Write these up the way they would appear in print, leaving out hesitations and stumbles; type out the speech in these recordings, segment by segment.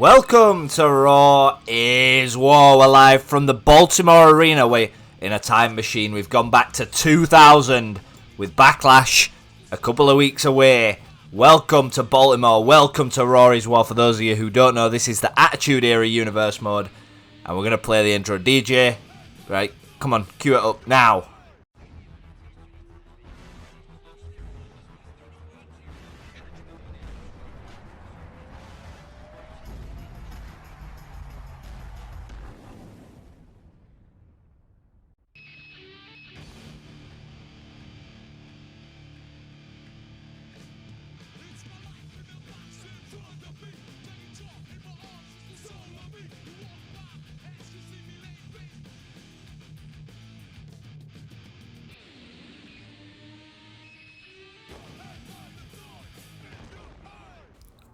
Welcome to Raw is War. We're live from the Baltimore Arena. We're in a time machine. We've gone back to 2000 with Backlash a couple of weeks away. Welcome to Baltimore. Welcome to Raw is War. For those of you who don't know, this is the Attitude Era Universe mode. And we're going to play the intro. DJ, right, come on, cue it up now.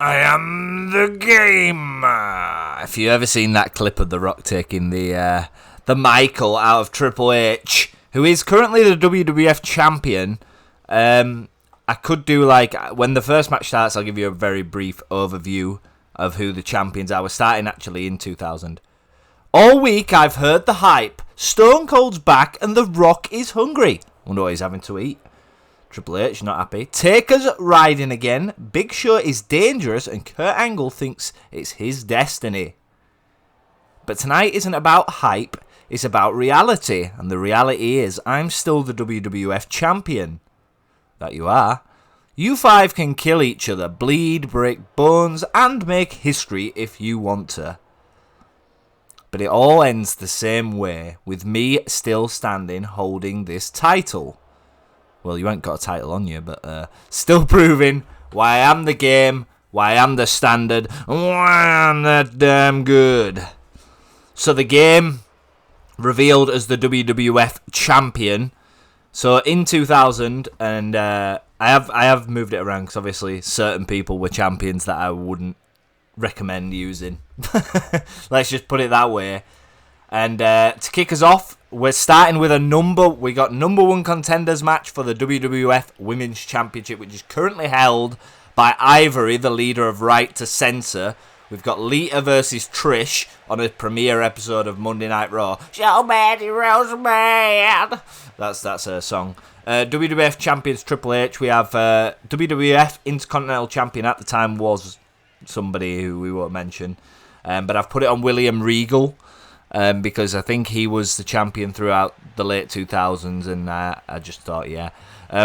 I am the game. If you ever seen that clip of The Rock taking the Michael out of Triple H, who is currently the WWF champion, I could do like when the first match starts. I'll give you a very brief overview of who the champions are. We're starting actually in 2000. All week I've heard the hype. Stone Cold's back and The Rock is hungry. Wonder what he's having to eat. Triple H not happy. Taker's riding again. Big Show is dangerous and Kurt Angle thinks it's his destiny. But tonight isn't about hype, it's about reality. And the reality is I'm still the WWF champion. That you are. You five can kill each other, bleed, break bones, and make history if you want to. But it all ends the same way, with me still standing holding this title. Well, you ain't got a title on you, but still proving why I am the game, why I am the standard, and why I'm that damn good. So the game revealed as the WWF champion. So in 2000, and I have moved it around because obviously certain people were champions that I wouldn't recommend using. Let's just put it that way. And to kick us off, we're starting with we got number one contenders match for the WWF Women's Championship, which is currently held by Ivory, the leader of Right to Censor. We've got Lita versus Trish on a premiere episode of Monday Night Raw. Show Mandy Roseman. That's her song. WWF champions Triple H. We have WWF Intercontinental Champion at the time was somebody who we won't mention, but I've put it on William Regal. Because I think he was the champion throughout the late 2000s, and I just thought, yeah.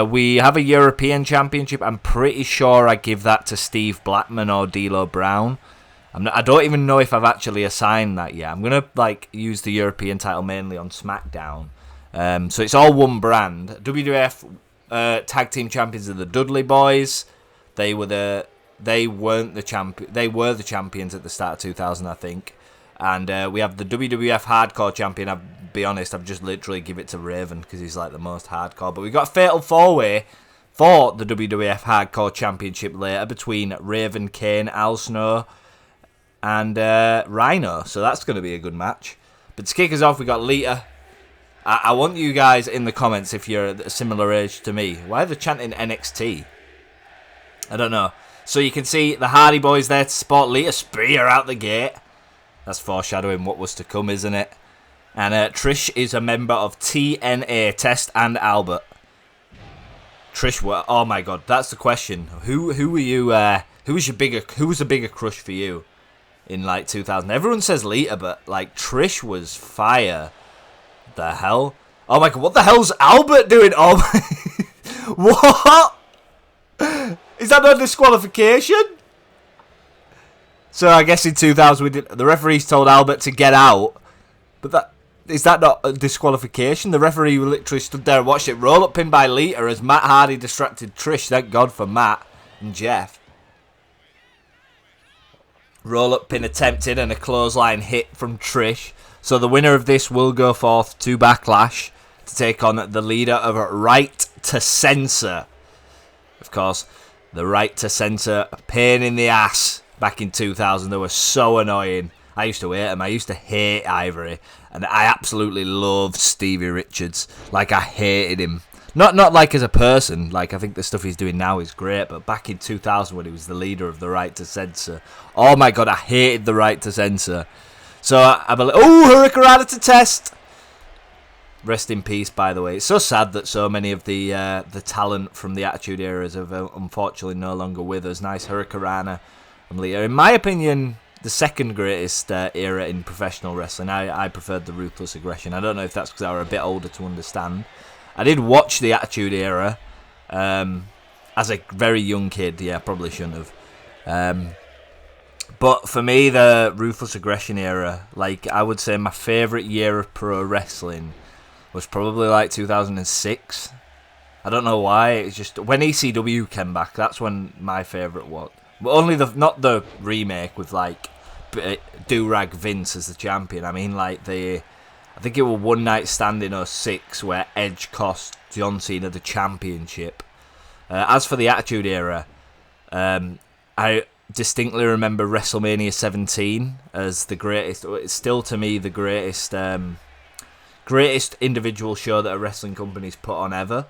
We have a European Championship. I'm pretty sure I give that to Steve Blackman or D'Lo Brown. I don't even know if I've actually assigned that yet. I'm going to use the European title mainly on SmackDown. So it's all one brand. WWF Tag Team Champions are the Dudley Boys. They were the champions at the start of 2000, I think. And we have the WWF Hardcore Champion. I'll be honest, I've just literally give it to Raven because he's like the most hardcore. But we got a Fatal 4-Way for the WWF Hardcore Championship later between Raven, Kane, Al Snow, and Rhino. So that's going to be a good match. But to kick us off, we got Lita. I want you guys in the comments if you're a similar age to me. Why are they chanting NXT? I don't know. So you can see the Hardy Boys there to support Lita. Spear out the gate. That's foreshadowing what was to come, isn't it? And Trish is a member of TNA, Test and Albert. Trish, oh my God, that's the question. Who were you? Who was a bigger crush for you in like 2000? Everyone says Lita, but like Trish was fire. The hell? Oh my God, what the hell's Albert doing? Oh my, what? Is that no disqualification? So I guess in 2000 the referees told Albert to get out, but is that not a disqualification? The referee literally stood there and watched it roll up pin by Lita as Matt Hardy distracted Trish. Thank God for Matt and Jeff. Roll up pin attempted and a clothesline hit from Trish. So the winner of this will go forth to Backlash to take on the leader of Right to Censor. Of course, the Right to Censor, a pain in the ass. Back in 2000, they were so annoying. I used to hate them. I used to hate Ivory. And I absolutely loved Stevie Richards. Like, I hated him. Not like as a person. Like, I think the stuff he's doing now is great. But back in 2000, when he was the leader of the Right to Censor, oh my god, I hated the Right to Censor. So I believe. Oh, Hurricanrana to test. Rest in peace, by the way. It's so sad that so many of the talent from the Attitude Eras are unfortunately no longer with us. Nice Hurricanrana from Lita. In my opinion, the second greatest era in professional wrestling. I preferred the Ruthless Aggression. I don't know if that's because I were a bit older to understand. I did watch the Attitude Era as a very young kid. Yeah, probably shouldn't have. But for me, the Ruthless Aggression era, like, I would say my favourite year of pro wrestling was probably like 2006. I don't know why. It's just when ECW came back, that's when my favourite was. But only not the remake with like Do-Rag Vince as the champion. I mean, like I think it was One Night Stand in 06 where Edge cost John Cena the championship. As for the Attitude Era, I distinctly remember WrestleMania 17 as the greatest. It's still to me the greatest individual show that a wrestling company's put on ever.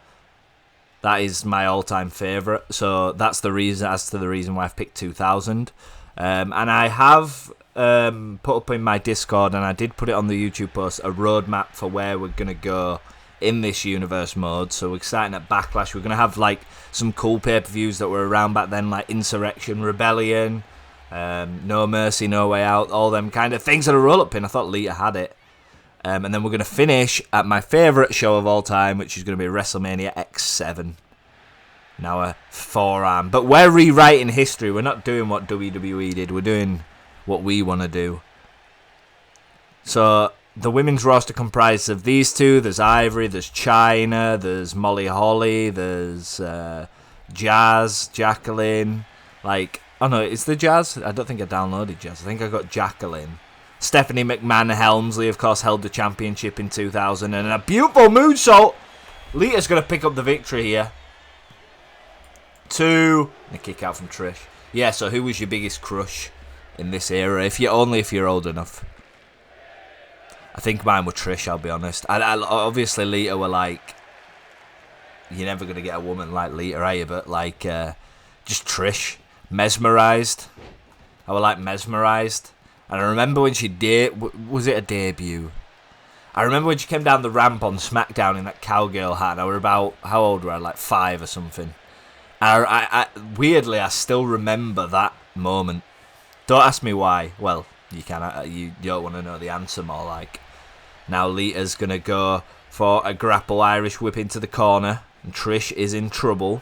That is my all-time favourite. So that's the reason why I've picked 2000. And I have put up in my Discord, and I did put it on the YouTube post, a roadmap for where we're going to go in this universe mode. So we're starting at Backlash. We're going to have like some cool pay-per-views that were around back then, like Insurrection, Rebellion, No Mercy, No Way Out, all them kind of things that are roll-up pin. I thought Lita had it. And then we're going to finish at my favourite show of all time, which is going to be WrestleMania X7. Now a forearm. But we're rewriting history. We're not doing what WWE did. We're doing what we want to do. So the women's roster comprises of these two. There's Ivory, there's Chyna, there's Molly Holly, there's Jazz, Jacqueline. Like, oh no, it's the Jazz? I don't think I downloaded Jazz. I think I got Jacqueline. Stephanie McMahon Helmsley, of course, held the championship in 2000. And a beautiful moonsault. Lita's going to pick up the victory here. And a kick out from Trish. Yeah, so who was your biggest crush in this era? If you're old enough. I think mine were Trish, I'll be honest. Obviously, Lita were like... You're never going to get a woman like Lita, are you? But like, just Trish. Mesmerised. I were like mesmerised. And I remember when she was it a debut? I remember when she came down the ramp on SmackDown in that cowgirl hat. And I were about, how old were I? Like 5 or something. And I weirdly, I still remember that moment. Don't ask me why. Well, you can. You don't want to know the answer more. Like, now Lita's gonna go for a grapple Irish whip into the corner, and Trish is in trouble.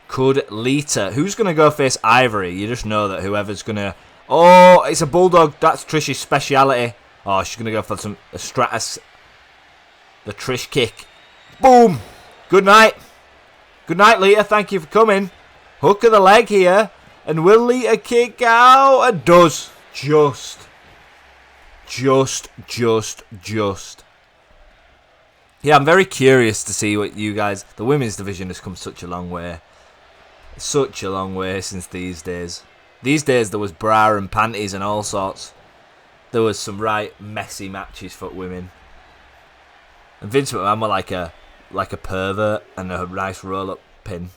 Could Lita? Who's gonna go face Ivory? You just know that whoever's gonna. Oh, it's a bulldog. That's Trish's speciality. Oh, she's going to go for a Stratus. The Trish kick. Boom. Good night. Good night, Lita. Thank you for coming. Hook of the leg here. And will Lita kick out? And does. Just. Yeah, I'm very curious to see what you guys... The women's division has come such a long way. Such a long way since these days. These days there was bra and panties and all sorts. There was some right messy matches for women. And Vince McMahon were like a pervert and a nice roll-up pin.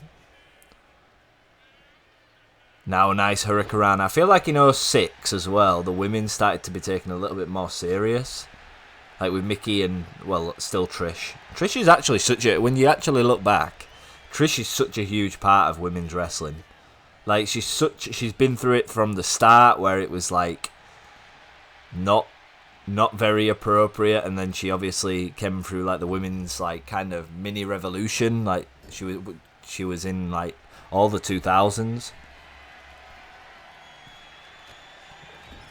Now a nice Hurricanrana. I feel like in 06 as well, the women started to be taken a little bit more serious. Like with Mickey and, well, still Trish. Trish is actually when you actually look back, Trish is such a huge part of women's wrestling. Like, she's been through it from the start where it was like not very appropriate, and then she obviously came through like the women's like kind of mini revolution. Like she was in like all the 2000s.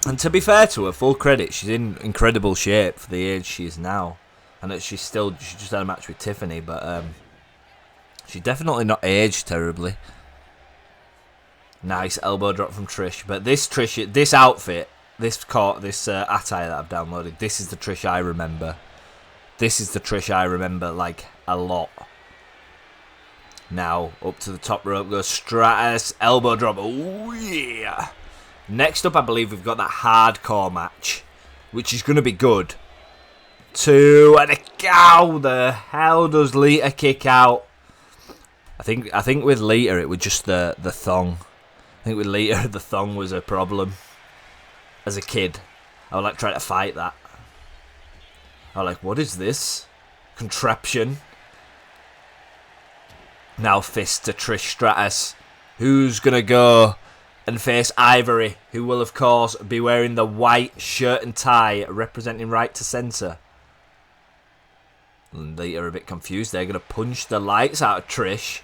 And to be fair to her, full credit, she's in incredible shape for the age she is now. And that she just had a match with Tiffany, but she's definitely not aged terribly. Nice elbow drop from Trish, but this outfit, this attire that I've downloaded, this is the Trish I remember. This is the Trish I remember like a lot. Now up to the top rope goes Stratus, elbow drop. Oh yeah! Next up, I believe we've got that hardcore match, which is going to be good. 2, and how the hell does Lita kick out? I think with Lita it was just the thong. I think with Lita the thong was a problem. As a kid, I would like try to fight that. I was like, what is this contraption? Now fist to Trish Stratus. Who's gonna go and face Ivory, who will of course be wearing the white shirt and tie representing right to censor. And Lita are a bit confused. They're gonna punch the lights out of Trish,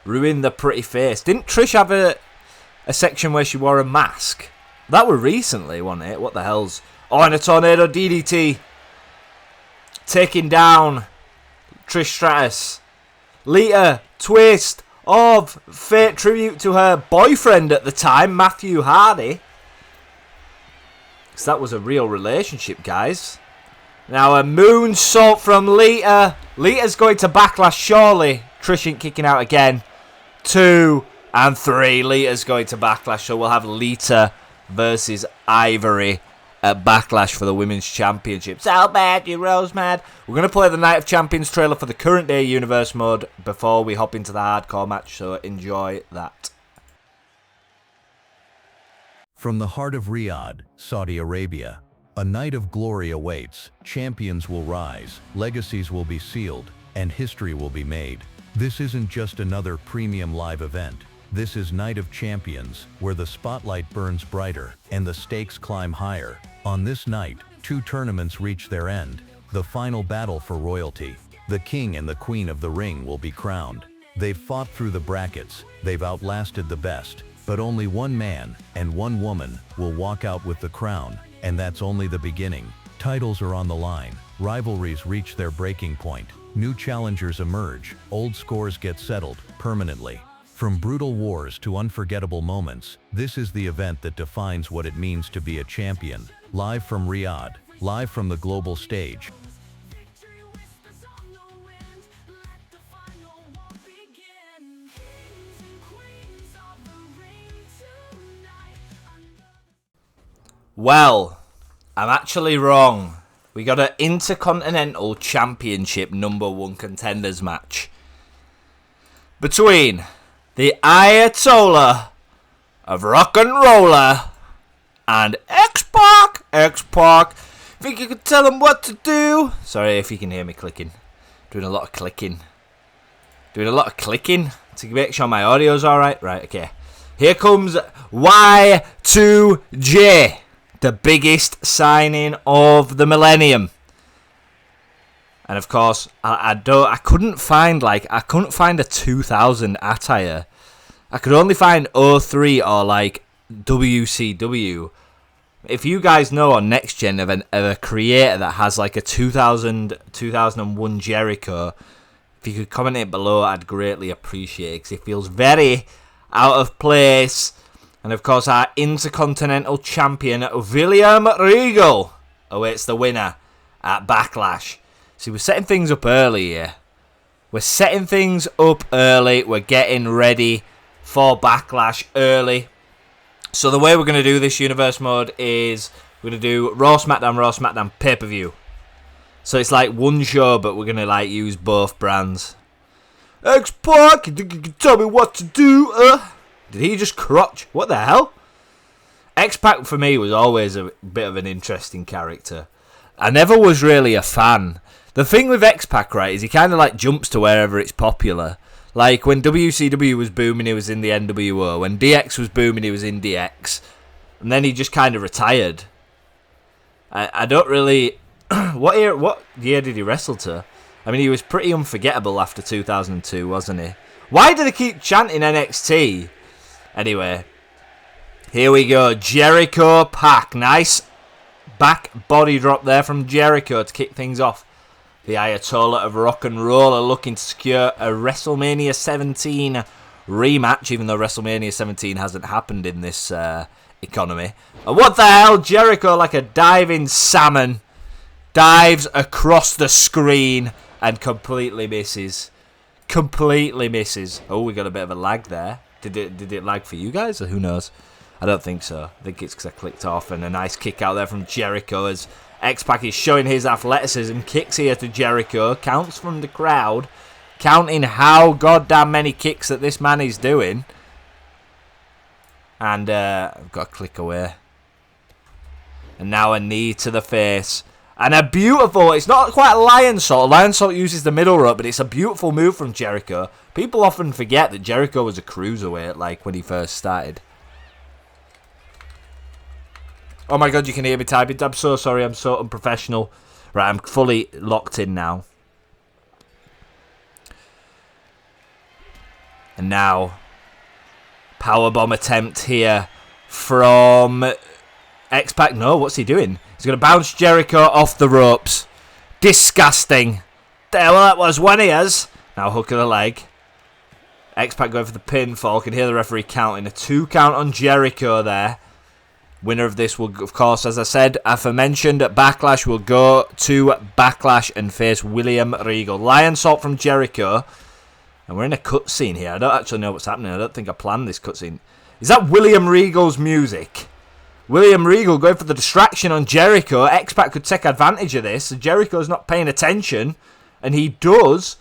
ruin the pretty face. Didn't Trish have a section where she wore a mask? That were recently, wasn't it? What the hell's... Oh, and a tornado DDT. Taking down Trish Stratus. Lita, twist of fate tribute to her boyfriend at the time, Matthew Hardy. Because that was a real relationship, guys. Now a moonsault from Lita. Lita's going to backlash, surely. Trish ain't kicking out again. 2 and 3. Lita's going to backlash, so we'll have Lita versus Ivory at Backlash for the Women's Championship. So bad, you Rose mad. We're going to play the Night of Champions trailer for the current day universe mode before we hop into the hardcore match, so enjoy that. From the heart of Riyadh, Saudi Arabia, a night of glory awaits. Champions will rise, legacies will be sealed, and history will be made. This isn't just another premium live event. This is Night of Champions, where the spotlight burns brighter and the stakes climb higher. On this night, 2 tournaments reach their end. The final battle for royalty. The king and the queen of the ring will be crowned. They've fought through the brackets, they've outlasted the best, but only one man and one woman will walk out with the crown, and that's only the beginning. Titles are on the line, rivalries reach their breaking point, new challengers emerge, old scores get settled permanently. From brutal wars to unforgettable moments, this is the event that defines what it means to be a champion. Live from Riyadh, live from the global stage. Well, I'm actually wrong. We got an Intercontinental Championship #1 contenders match between the Ayatollah of Rock and Roller and X-Pac. X-Pac, think you could tell him what to do? Sorry if you can hear me clicking. Doing a lot of clicking. To make sure my audio's alright. Right, okay. Here comes Y2J. The biggest signing of the millennium. And of course, I couldn't find a 2000 attire. I could only find 03 or like WCW. If you guys know on Next Gen of a creator that has like a 2001 Jericho, if you could comment it below, I'd greatly appreciate it, because it feels very out of place. And of course, our Intercontinental Champion, William Regal, awaits the winner at Backlash. See, we're setting things up early here. We're getting ready for Backlash early. So the way we're going to do this universe mode is we're going to do Raw, SmackDown, pay-per-view. So it's like one show, but we're going to like use both brands. X-Pac, you think you can tell me what to do? Did he just crotch? What the hell? X-Pac for me was always a bit of an interesting character. I never was really a fan. The thing with X-Pac, right, is he kind of like jumps to wherever it's popular. Like when WCW was booming, he was in the NWO. When DX was booming, he was in DX. And then he just kind of retired. I don't really... What year did he wrestle to? I mean, he was pretty unforgettable after 2002, wasn't he? Why do they keep chanting NXT? Anyway, here we go. Jericho Pac. Nice back body drop there from Jericho to kick things off. The Ayatollah of Rock and Roll are looking to secure a WrestleMania 17 rematch, even though WrestleMania 17 hasn't happened in this economy. And what the hell? Jericho, like a diving salmon, dives across the screen and completely misses. Oh, we got a bit of a lag there. Did it lag for you guys, or who knows? I don't think so. I think it's because I clicked off, and a nice kick out there from Jericho as X-Pac is showing his athleticism. Kicks here to Jericho. Counts from the crowd. Counting how goddamn many kicks that this man is doing. And I've got to click away. And now a knee to the face. And a beautiful, it's not quite a lion salt. Lion salt uses the middle rope, but it's a beautiful move from Jericho. People often forget that Jericho was a cruiserweight, like when he first started. Oh my god, you can hear me typing. I'm so sorry, I'm so unprofessional. Right, I'm fully locked in now. And now, powerbomb attempt here from X-Pac. No, what's he doing? He's going to bounce Jericho off the ropes. Disgusting. There, well, that was one of his. Now hook of the leg. X-Pac going for the pinfall. Can hear the referee counting. A 2 count on Jericho there. Winner of this will, of course, as I said, aforementioned, Backlash will go to Backlash and face William Regal. Lion salt from Jericho. And we're in a cutscene here. I don't actually know what's happening. I don't think I planned this cutscene. Is that William Regal's music? William Regal going for the distraction on Jericho. X-Pac could take advantage of this. Jericho's not paying attention. And he does.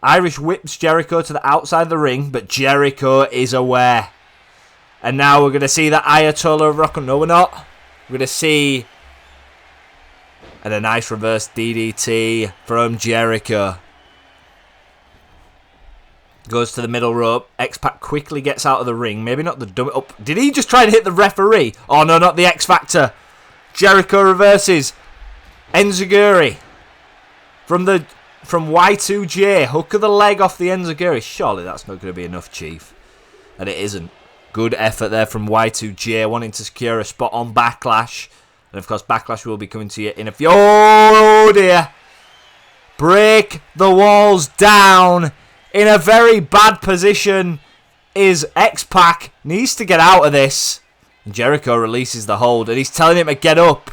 Irish whips Jericho to the outside of the ring. But Jericho is aware. And now we're going to see the Ayatollah of Rock. No, we're not. We're going to see... And a nice reverse DDT from Jericho. Goes to the middle rope. X-Pac quickly gets out of the ring. Maybe not the dummy. Oh, did he just try and hit the referee? Oh, no, not the X-Factor. Jericho reverses. Enziguri. From Y2J. Hook of the leg off the Enziguri. Surely that's not going to be enough, Chief. And it isn't. Good effort there from Y2J. Wanting to secure a spot on Backlash. And, of course, Backlash will be coming to you in a few... Oh, dear. Break the walls down. In a very bad position is X-Pac. Needs to get out of this. And Jericho releases the hold. And he's telling him to get up.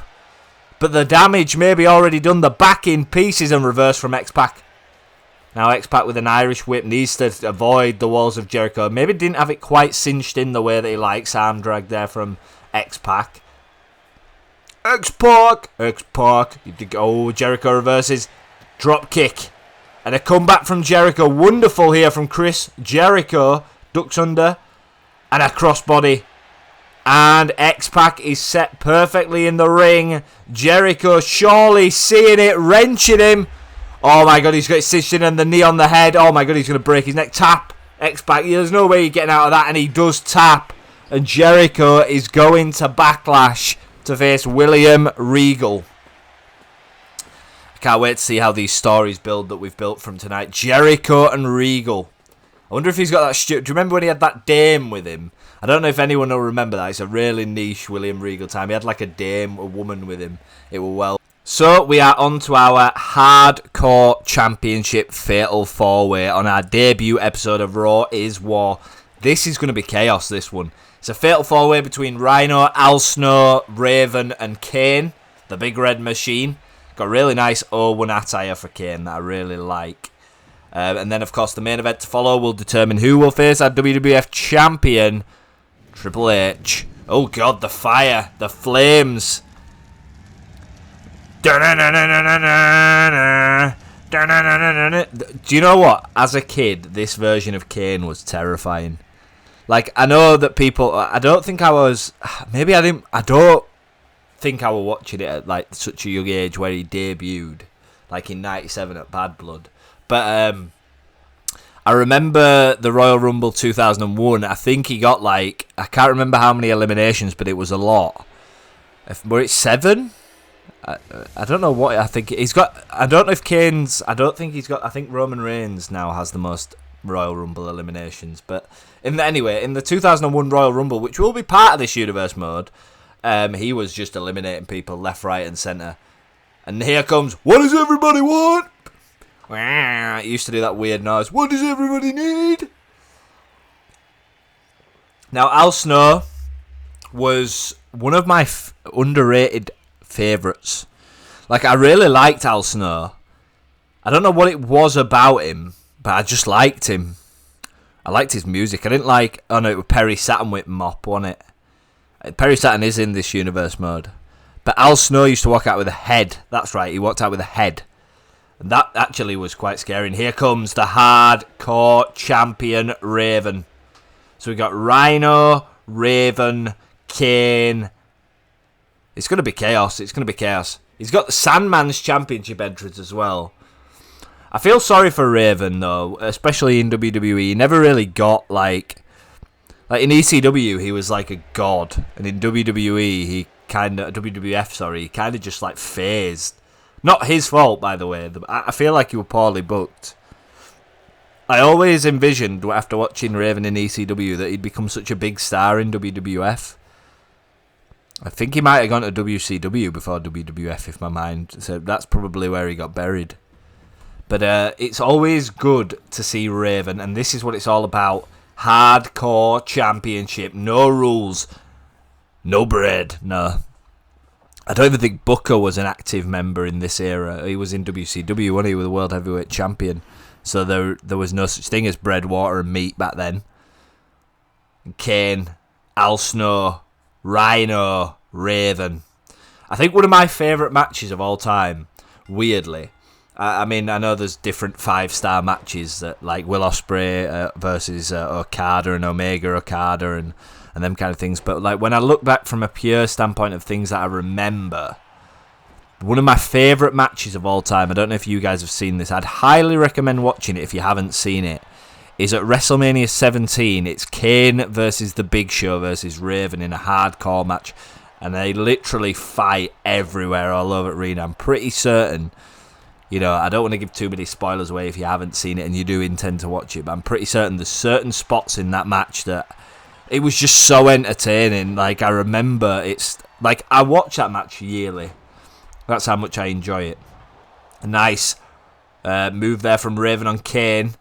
But the damage may be already done. The back in pieces and reverse from X-Pac. Now X-Pac with an Irish whip needs to avoid the walls of Jericho. Maybe didn't have it quite cinched in the way that he likes. Arm drag there from X-Pac. X-Pac. X-Pac. Oh, Jericho reverses. Drop kick. And a comeback from Jericho. Wonderful here from Chris Jericho. Ducks under. And a crossbody. And X-Pac is set perfectly in the ring. Jericho surely seeing it. Wrenching him. Oh my god, he's got his cinched in and the knee on the head. Oh my god, he's going to break his neck. Tap. X-Pac. There's no way you're getting out of that. And he does tap. And Jericho is going to Backlash to face William Regal. I can't wait to see how these stories build that we've built from tonight. Jericho and Regal. I wonder if he's got that... Do you remember when he had that dame with him? I don't know if anyone will remember that. It's a really niche William Regal time. He had like a dame, a woman with him. It was well... So, we are on to our Hardcore Championship Fatal 4-Way on our debut episode of Raw is War. This is going to be chaos, this one. It's a Fatal 4-Way between Rhino, Al Snow, Raven and Kane, the Big Red Machine. Got a really nice 0-1 attire for Kane that I really like. And then, of course, the main event to follow will determine who will face our WWF Champion, Triple H. Oh, God, the fire, the flames. Do you know what? As a kid, this version of Kane was terrifying. Like, I know that people... I don't think I was... Maybe I didn't... I don't think I was watching it at, like, such a young age where he debuted. Like, in 97 at Bad Blood. But, I remember the Royal Rumble 2001. I think he got, like... I can't remember how many eliminations, but it was a lot. Were it 7? I don't know what I think he's got. I don't know if Kane's. I don't think he's got. I think Roman Reigns now has the most Royal Rumble eliminations. But anyway, in the 2001 Royal Rumble, which will be part of this universe mode, he was just eliminating people left, right, and centre. And here comes. What does everybody want? It used to do that weird noise. What does everybody need? Now, Al Snow was one of my underrated favourites. Like, I really liked Al Snow. I don't know what it was about him, but I just liked him. I liked his music. I didn't like... Oh no, it was Perry Saturn with Mop, wasn't it? Perry Saturn is in this universe mode. But Al Snow used to walk out with a head. That's right, he walked out with a head. And that actually was quite scary. And here comes the hardcore champion, Raven. So we got Rhino, Raven, Kane. It's going to be chaos. It's going to be chaos. He's got the Sandman's championship entrance as well. I feel sorry for Raven, though, especially in WWE. He never really got, like in ECW, he was like a god. And in WWE, he kind of just, like, phased. Not his fault, by the way. I feel like he was poorly booked. I always envisioned, after watching Raven in ECW, that he'd become such a big star in WWF. I think he might have gone to WCW before WWF, if my mind... So that's probably where he got buried. But it's always good to see Raven, and this is what it's all about. Hardcore championship. No rules. No bread. No. I don't even think Booker was an active member in this era. He was in WCW when he was the World Heavyweight Champion. So there was no such thing as bread, water, and meat back then. And Kane, Al Snow, Rhino, Raven. I think one of my favourite matches of all time, weirdly. I mean, I know there's different 5-star matches, that like Will Ospreay versus Okada and Omega Okada and them kind of things. But like when I look back from a pure standpoint of things that I remember, one of my favourite matches of all time, I don't know if you guys have seen this, I'd highly recommend watching it if you haven't seen it, is at WrestleMania 17. It's Kane versus The Big Show versus Raven in a hardcore match. And they literally fight everywhere all over the arena. I'm pretty certain, you know, I don't want to give too many spoilers away if you haven't seen it and you do intend to watch it, but I'm pretty certain there's certain spots in that match that it was just so entertaining. Like, I remember it's like I watch that match yearly. That's how much I enjoy it. A nice move there from Raven on Kane.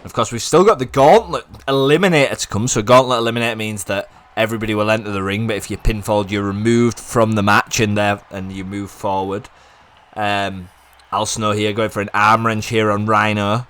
Of course, we've still got the Gauntlet Eliminator to come. So Gauntlet Eliminator means that everybody will enter the ring, but if you're pinfalled, you're removed from the match and you move forward. Al Snow here going for an arm wrench here on Rhino.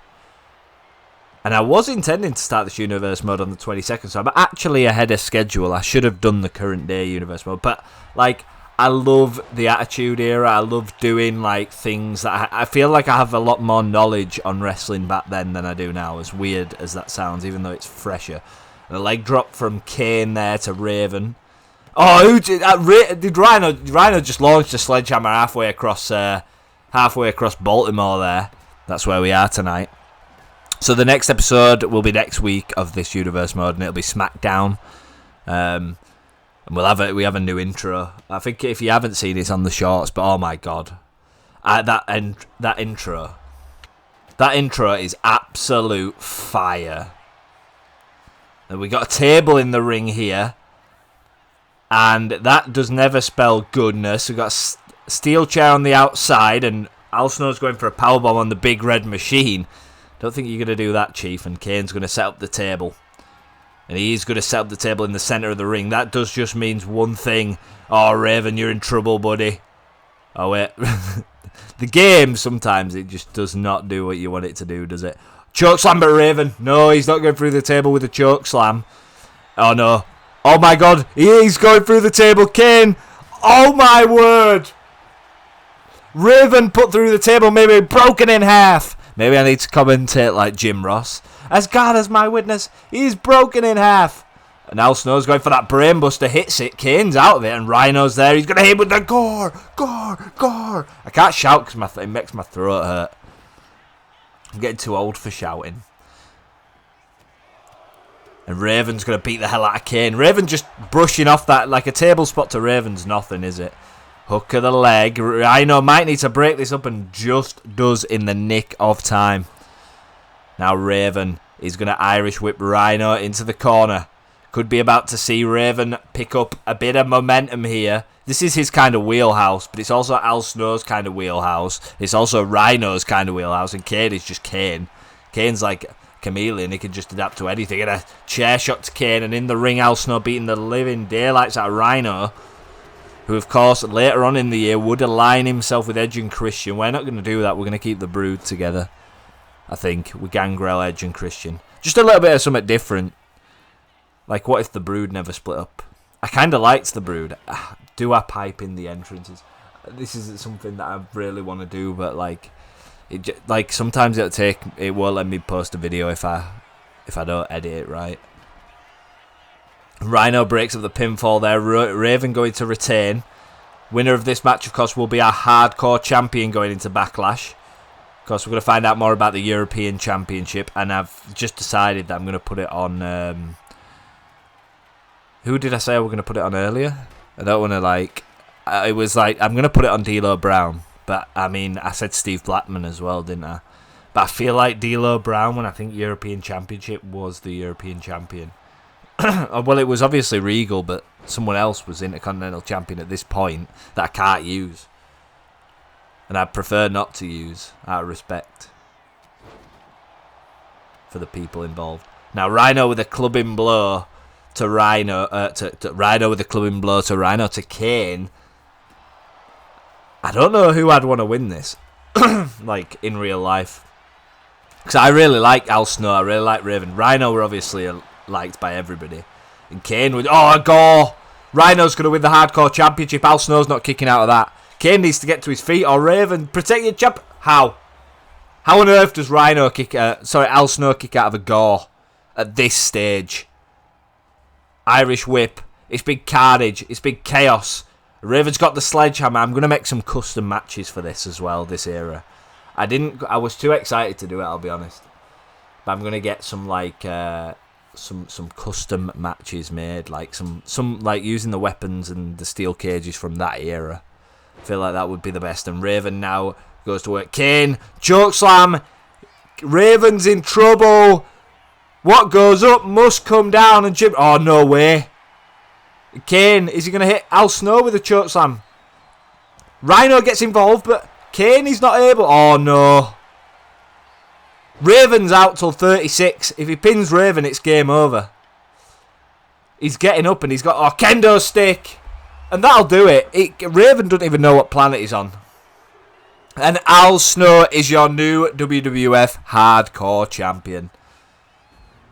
And I was intending to start this universe mode on the 22nd, so I'm actually ahead of schedule. I should have done the current day universe mode. But, like, I love the Attitude Era. I love doing, like, things that I feel like I have a lot more knowledge on wrestling back then than I do now, as weird as that sounds, even though it's fresher. And a leg drop from Kane there to Raven. Oh, who did Rhino? Rhino just launched a sledgehammer halfway across Baltimore there. That's where we are tonight. So the next episode will be next week of this universe mode, and it'll be SmackDown. And we have a new intro. I think if you haven't seen it, it's on the shorts, but oh my god, that intro is absolute fire. And we got a table in the ring here, and that does never spell goodness. We got a steel chair on the outside, and Al Snow's going for a powerbomb on the big red machine. Don't think you're going to do that, Chief. And Kane's going to set up the table. And he's going to set up the table in the centre of the ring. That does just means one thing. Oh, Raven, you're in trouble, buddy. Oh, wait. The game, sometimes, it just does not do what you want it to do, does it? Choke slam by Raven. No, he's not going through the table with a choke slam. Oh, no. Oh, my God. He's going through the table. Kane. Oh, my word. Raven put through the table, maybe broken in half. Maybe I need to commentate like Jim Ross. As God as my witness, he's broken in half. And Al Snow's going for that brainbuster, hits it. Kane's out of it, and Rhino's there. He's going to hit with the gore. I can't shout because it makes my throat hurt. I'm getting too old for shouting. And Raven's going to beat the hell out of Kane. Raven just brushing off that, like a table spot to Raven's nothing, is it? Hook of the leg. Rhino might need to break this up and just does in the nick of time. Now Raven is going to Irish whip Rhino into the corner. Could be about to see Raven pick up a bit of momentum here. This is his kind of wheelhouse, but it's also Al Snow's kind of wheelhouse. It's also Rhino's kind of wheelhouse, and Kane is just Kane. Kane's like a chameleon. He can just adapt to anything. And a chair shot to Kane, and in the ring, Al Snow beating the living daylights out of Rhino, who, of course, later on in the year would align himself with Edge and Christian. We're not going to do that. We're going to keep the Brood together, I think, with Gangrel, Edge and Christian. Just a little bit of something different. Like, what if the Brood never split up? I kind of liked the Brood. Do I pipe in the entrances? This isn't something that I really want to do, but like sometimes it won't let me post a video if I don't edit it right. Rhino breaks up the pinfall there. Raven going to retain. Winner of this match, of course, will be our hardcore champion going into Backlash. Of course, we're going to find out more about the European Championship, and I've just decided that I'm going to put it on... who did I say I was going to put it on earlier? I don't want to, it was like, I'm going to put it on D'Lo Brown, but, I mean, I said Steve Blackman as well, didn't I? But I feel like D'Lo Brown, when I think European Championship, was the European Champion. Well, it was obviously Regal, but someone else was Intercontinental Champion at this point that I can't use. And I'd prefer not to use, out of respect for the people involved. Now, Rhino with a clubbing blow to Rhino, Rhino with a clubbing blow to Rhino to Kane. I don't know who I'd want to win this, like, in real life. Because I really like Al Snow, I really like Raven. Rhino were obviously liked by everybody. And Kane would... Oh, a gore! Rhino's going to win the Hardcore Championship. Al Snow's not kicking out of that. Kane needs to get to his feet, or Raven. Protect your champ... How? How on earth does Rhino kick... Al Snow kick out of a gore at this stage? Irish whip. It's big carnage. It's big chaos. Raven's got the sledgehammer. I'm going to make some custom matches for this as well, this era. I was too excited to do it, I'll be honest. But I'm going to get some, like... some custom matches made, like some like using the weapons and the steel cages from that era. I feel like that would be the best. And Raven now goes to work. Kane, chokeslam. Raven's in trouble. What goes up must come down. And Jim... Oh, no way. Kane, is he going to hit Al Snow with a chokeslam? Rhino gets involved, but Kane is not able. Oh, no. Raven's out till 36. If he pins Raven, it's game over. He's getting up and he's got a kendo stick. And that'll do it. Raven doesn't even know what planet he's on. And Al Snow is your new WWF Hardcore Champion.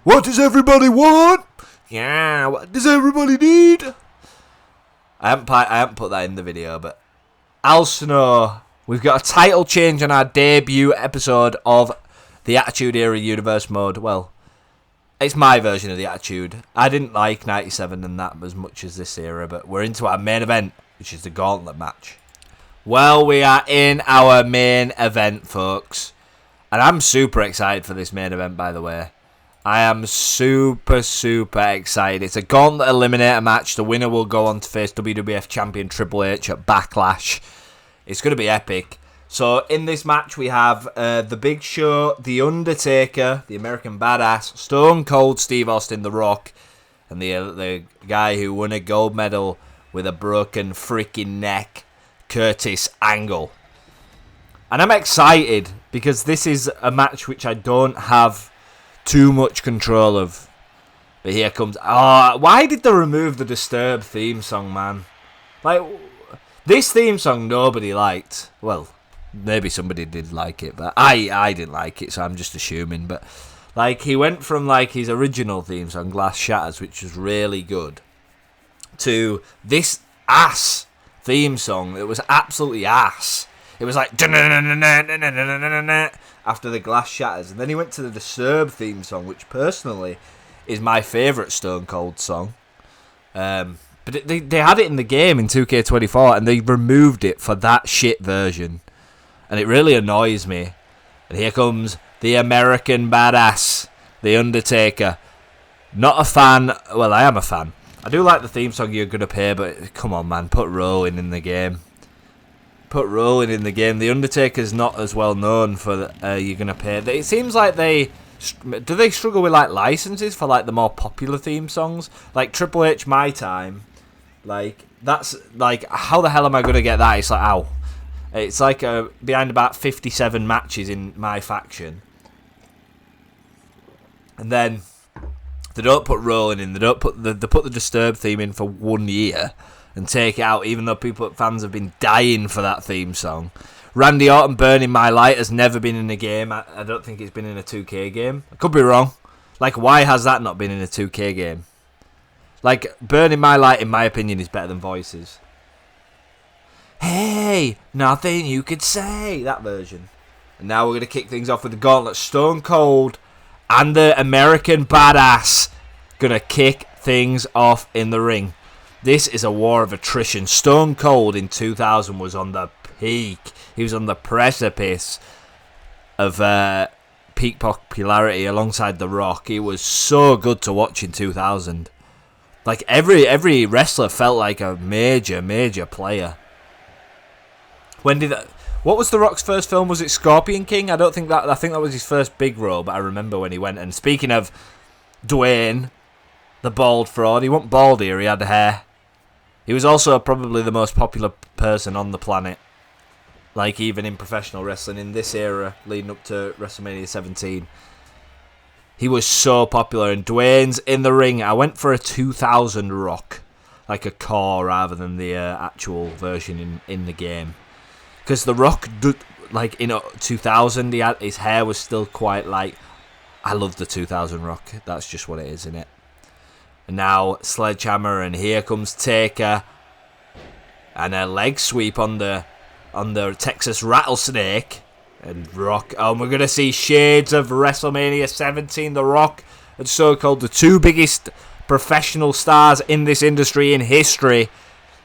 What does everybody want? Yeah, what does everybody need? I haven't put that in the video, but Al Snow, we've got a title change on our debut episode of the Attitude Era Universe mode. Well, it's my version of the Attitude. I didn't like 97 and that as much as this era, but we're into our main event, which is the Gauntlet match. Well, we are in our main event, folks. And I'm super excited for this main event, by the way. I am super, super excited. It's a Gauntlet Eliminator match. The winner will go on to face WWF Champion Triple H at Backlash. It's going to be epic. So, in this match, we have The Big Show, The Undertaker, the American Badass, Stone Cold Steve Austin, The Rock, and the guy who won a gold medal with a broken freaking neck, Curtis Angle. And I'm excited, because this is a match which I don't have too much control of. But here comes... Oh, why did they remove the Disturbed theme song, man? Like, this theme song nobody liked. Well... Maybe somebody did like it, but I didn't like it, so I'm just assuming. But, like, he went from, like, his original theme song, Glass Shatters, which was really good, to this ass theme song that was absolutely ass. It was like, after the Glass Shatters. And then he went to the Disturbed theme song, which, personally, is my favourite Stone Cold song. But they had it in the game in 2K25, and they removed it for that shit version. And it really annoys me. And here comes the American Badass, The Undertaker. Not a fan. Well, I am a fan. I do like the theme song You're Gonna Pay, but come on, man. Put Rolling in the game. Put Rolling in the game. The Undertaker's not as well known for You're Gonna Pay. It seems like they... Do they struggle with, like, licenses for, like, the more popular theme songs? Like, Triple H My Time. Like, that's... Like, how the hell am I going to get that? It's like, ow. It's like behind about 57 matches in my faction. And then they don't put Rolling in. They put the Disturbed theme in for 1 year and take it out, even though fans have been dying for that theme song. Randy Orton Burning My Light has never been in a game. I don't think it's been in a 2K game. I could be wrong. Like, why has that not been in a 2K game? Like, Burning My Light, in my opinion, is better than Voices. Hey, nothing you could say. That version. And now we're going to kick things off with the Gauntlet. Stone Cold and the American Badass going to kick things off in the ring. This is a war of attrition. Stone Cold in 2000 was on the peak. He was on the precipice of peak popularity alongside The Rock. He was so good to watch in 2000. Like, every wrestler felt like a major player. What was The Rock's first film? Was it Scorpion King? I think that was his first big role, but I remember when he went. And speaking of Dwayne, the bald fraud, he wasn't bald here, he had hair. He was also probably the most popular person on the planet. Like, even in professional wrestling in this era, leading up to WrestleMania 17. He was so popular, and Dwayne's in the ring. I went for a 2000 Rock, like a core rather than the actual version in the game. Because The Rock, like in 2000, his hair was still quite like... I love the 2000 Rock. That's just what it is, isn't it? And now Sledgehammer, and here comes Taker. And a leg sweep on the Texas Rattlesnake. And Rock. Oh, and we're going to see shades of WrestleMania 17. The Rock and Stone Cold, the two biggest professional stars in this industry in history,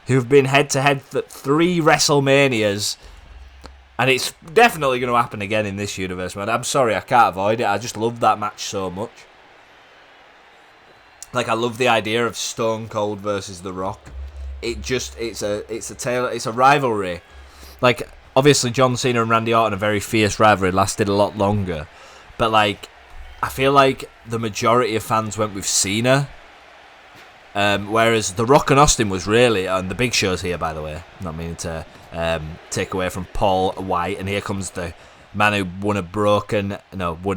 who've been head-to-head for 3 WrestleManias. And it's definitely going to happen again in this universe, man. I'm sorry, I can't avoid it. I just love that match so much. Like, I love the idea of Stone Cold versus The Rock. It's a rivalry. Like, obviously John Cena and Randy Orton, a very fierce rivalry, lasted a lot longer. But like, I feel like the majority of fans went with Cena. Whereas The Rock and Austin was really, and the Big Show's here, by the way. Not meaning to take away from Paul White. And here comes the man who won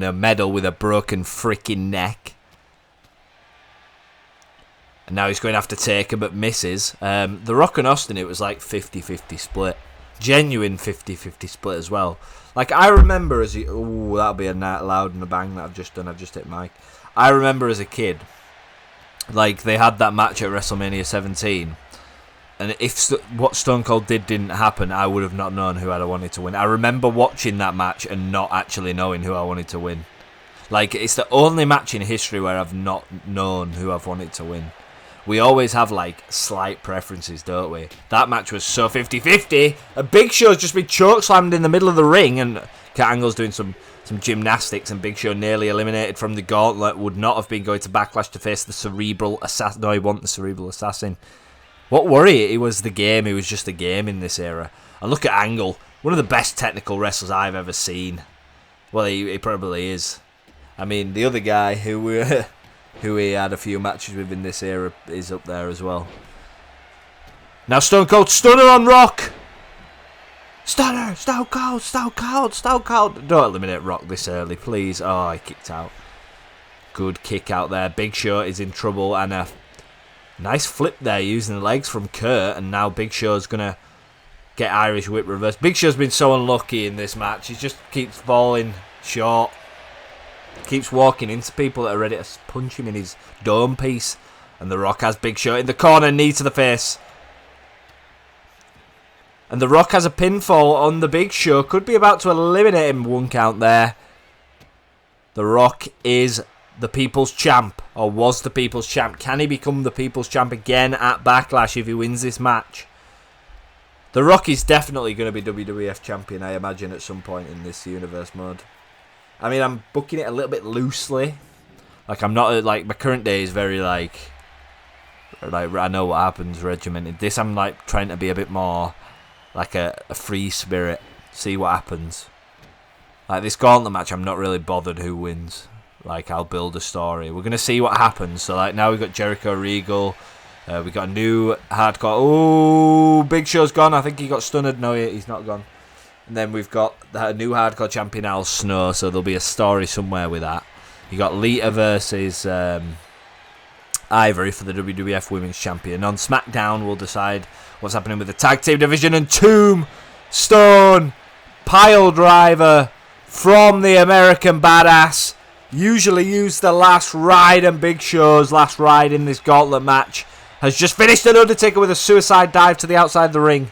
a medal with a broken freaking neck. And now he's going to have to take him, but misses. The Rock and Austin, it was like 50-50 split. Genuine 50-50 split as well. Like, I remember that'll be a loud and a bang that I've just done. I've just hit mic. I remember as a kid, like, they had that match at WrestleMania 17. And if what Stone Cold didn't happen, I would have not known who I wanted to win. I remember watching that match and not actually knowing who I wanted to win. Like, it's the only match in history where I've not known who I've wanted to win. We always have, like, slight preferences, don't we? That match was so 50-50. A Big Show's just been chokeslammed in the middle of the ring, and Kurt Angle's doing some gymnastics, and Big Show nearly eliminated from the Gauntlet. Would not have been going to Backlash to face the Cerebral Assassin. No, he wasn't the Cerebral Assassin. What worry? It was the game. It was just a game in this era. And look at Angle. One of the best technical wrestlers I've ever seen. Well, he probably is. I mean, the other guy who he had a few matches with in this era is up there as well. Now Stone Cold, stunner on Rock! Stunner! Stone Cold! Stone Cold! Stone Cold! Don't eliminate Rock this early, please. Oh, he kicked out. Good kick out there. Big Show is in trouble, and a nice flip there using the legs from Kurt, and now Big Show's going to get Irish Whip reverse. Big Show's been so unlucky in this match. He just keeps falling short. Keeps walking into people that are ready to punch him in his dome piece. And The Rock has Big Show in the corner, knee to the face. And The Rock has a pinfall on the Big Show. Could be about to eliminate him. 1 count there. The Rock is the People's Champ. Or was the People's Champ. Can he become the People's Champ again at Backlash if he wins this match? The Rock is definitely going to be WWF Champion, I imagine, at some point in this universe mode. I mean, I'm booking it a little bit loosely. Like, I'm not, like, my current day is very, like I know what happens, regimented. This, I'm, like, trying to be a bit more, like, a free spirit. See what happens. Like, this Gauntlet match, I'm not really bothered who wins. Like, I'll build a story. We're going to see what happens. So, like, now we've got Jericho Regal. We've got a new hardcore. Oh, Big Show's gone. I think he got stunned. No, he's not gone. And then we've got the new hardcore champion Al Snow, so there'll be a story somewhere with that. You got Lita versus Ivory for the WWF Women's Champion. On SmackDown, we'll decide what's happening with the tag team division. And Tombstone pile driver from the American Badass usually used the last ride, and Big Show's last ride in this gauntlet match has just finished an Undertaker with a suicide dive to the outside of the ring.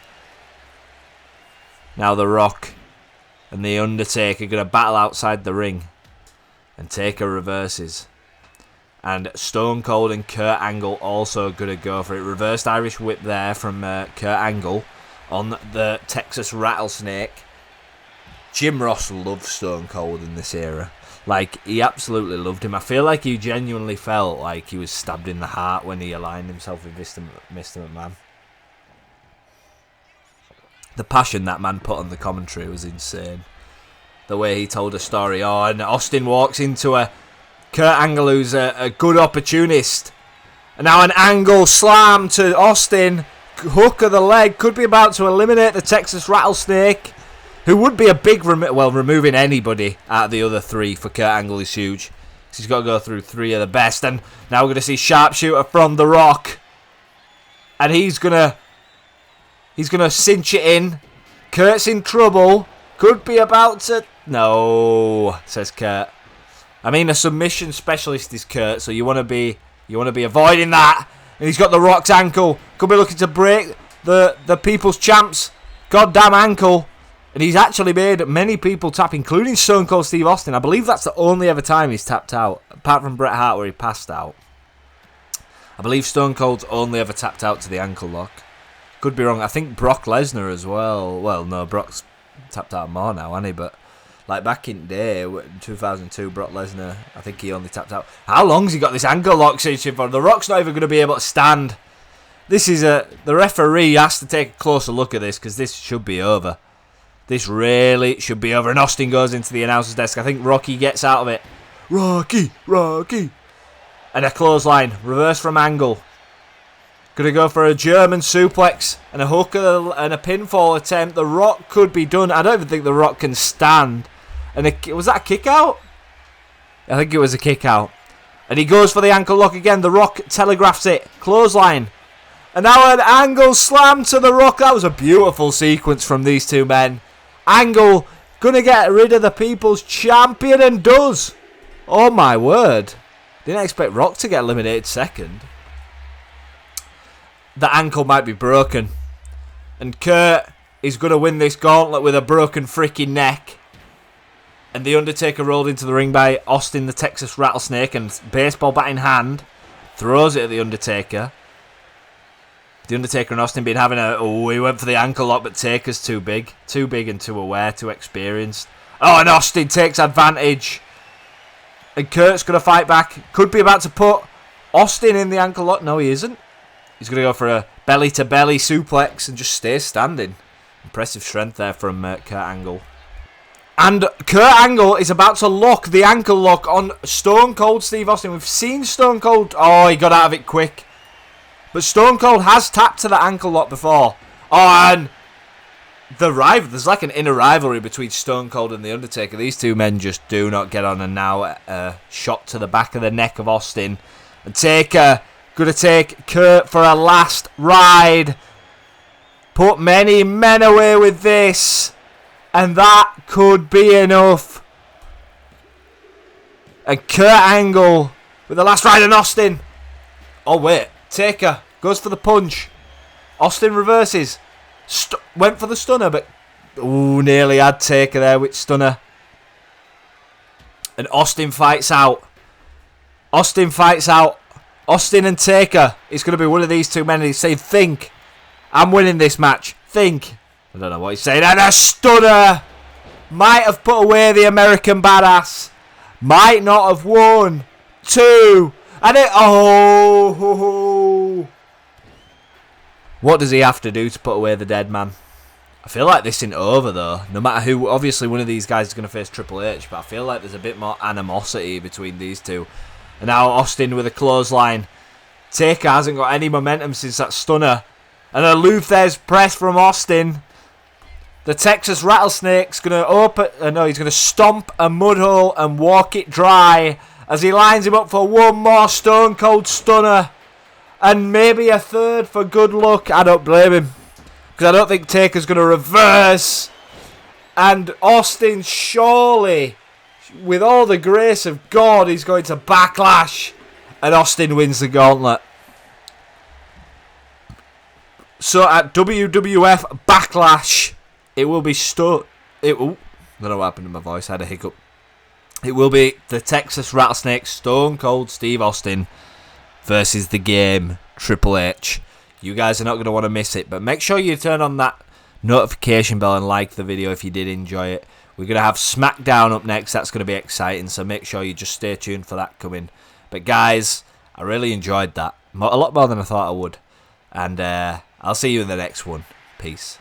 Now The Rock and the Undertaker are going to battle outside the ring, and Taker reverses. And Stone Cold and Kurt Angle also going to go for it. Reversed Irish whip there from Kurt Angle on the Texas Rattlesnake. Jim Ross loved Stone Cold in this era. Like, he absolutely loved him. I feel like he genuinely felt like he was stabbed in the heart when he aligned himself with Mr. McMahon. The passion that man put on the commentary was insane. The way he told a story. Oh, and Austin walks into a Kurt Angle, who's a good opportunist. And now an Angle slam to Austin. Hook of the leg. Could be about to eliminate the Texas Rattlesnake, who would be a big... removing anybody out of the other three for Kurt Angle is huge. He's got to go through three of the best. And now we're going to see Sharpshooter from The Rock. And he's going to cinch it in. Kurt's in trouble. Could be about to... No, says Kurt. I mean, a submission specialist is Kurt, so you want to be avoiding that. And he's got The Rock's ankle. Could be looking to break the People's Champ's goddamn ankle. And he's actually made many people tap, including Stone Cold Steve Austin. I believe that's the only ever time he's tapped out, apart from Bret Hart where he passed out. I believe Stone Cold's only ever tapped out to the ankle lock. Could be wrong. I think Brock Lesnar as well. Well, no, Brock's tapped out more now, hasn't he? But like back in the day, in 2002, Brock Lesnar, I think he only tapped out. How long's he got this ankle lock cinching for? The Rock's not even going to be able to stand. This is the referee has to take a closer look at this, because this should be over. This really should be over. And Austin goes into the announcer's desk. I think Rocky gets out of it. Rocky. And a clothesline. Reverse from Angle. Gonna go for a German suplex and a hook and a pinfall attempt. The Rock could be done. I don't even think The Rock can stand. And was that a kick out? I think it was a kick out. And he goes for the ankle lock again. The Rock telegraphs it. Clothesline. And now an Angle slam to The Rock. That was a beautiful sequence from these two men. Angle gonna get rid of the People's Champion, and does. Oh my word. Didn't expect Rock to get eliminated second. The ankle might be broken. And Kurt is gonna win this gauntlet with a broken freaking neck. And the Undertaker rolled into the ring by Austin the Texas Rattlesnake, and baseball bat in hand throws it at the Undertaker. The Undertaker and Austin been having he went for the ankle lock, but Taker's too big and too aware, too experienced. Oh, and Austin takes advantage. And Kurt's going to fight back. Could be about to put Austin in the ankle lock. No, he isn't. He's going to go for a belly-to-belly suplex and just stay standing. Impressive strength there from Kurt Angle. And Kurt Angle is about to lock the ankle lock on Stone Cold Steve Austin. We've seen Stone Cold... Oh, he got out of it quick. But Stone Cold has tapped to the ankle lock before. Oh, and there's like an inner rivalry between Stone Cold and The Undertaker. These two men just do not get on. And now a shot to the back of the neck of Austin. And Taker going to take Kurt for a last ride. Put many men away with this. And that could be enough. And Kurt Angle with the last ride on Austin. Oh, wait. Taker goes for the punch. Austin reverses. Went for the stunner, but nearly had Taker there with stunner. And Austin fights out. Austin and Taker. It's going to be one of these two men. He's saying, think. I'm winning this match. Think. I don't know what he's saying. And a stunner. Might have put away the American Badass. Might not have won. 2. And what does he have to do to put away the dead man? I feel like this isn't over though. No matter who, obviously one of these guys is going to face Triple H, but I feel like there's a bit more animosity between these two. And now Austin with a clothesline. Taker hasn't got any momentum since that stunner. And a Luthez press from Austin. The Texas Rattlesnake's going to he's going to stomp a mud hole and walk it dry as he lines him up for one more Stone Cold stunner. And maybe a third for good luck. I don't blame him, because I don't think Taker's going to reverse. And Austin surely with all the grace of God, he's going to Backlash, and Austin wins the gauntlet. So at WWF Backlash, it will be I don't know what happened to my voice. I had a hiccup. It will be the Texas Rattlesnake Stone Cold Steve Austin versus the Game Triple H. You guys are not going to want to miss it, but make sure you turn on that notification bell and like the video if you did enjoy it. We're going to have SmackDown up next. That's going to be exciting, so make sure you just stay tuned for that coming. But guys, I really enjoyed that. A lot more than I thought I would. And I'll see you in the next one. Peace.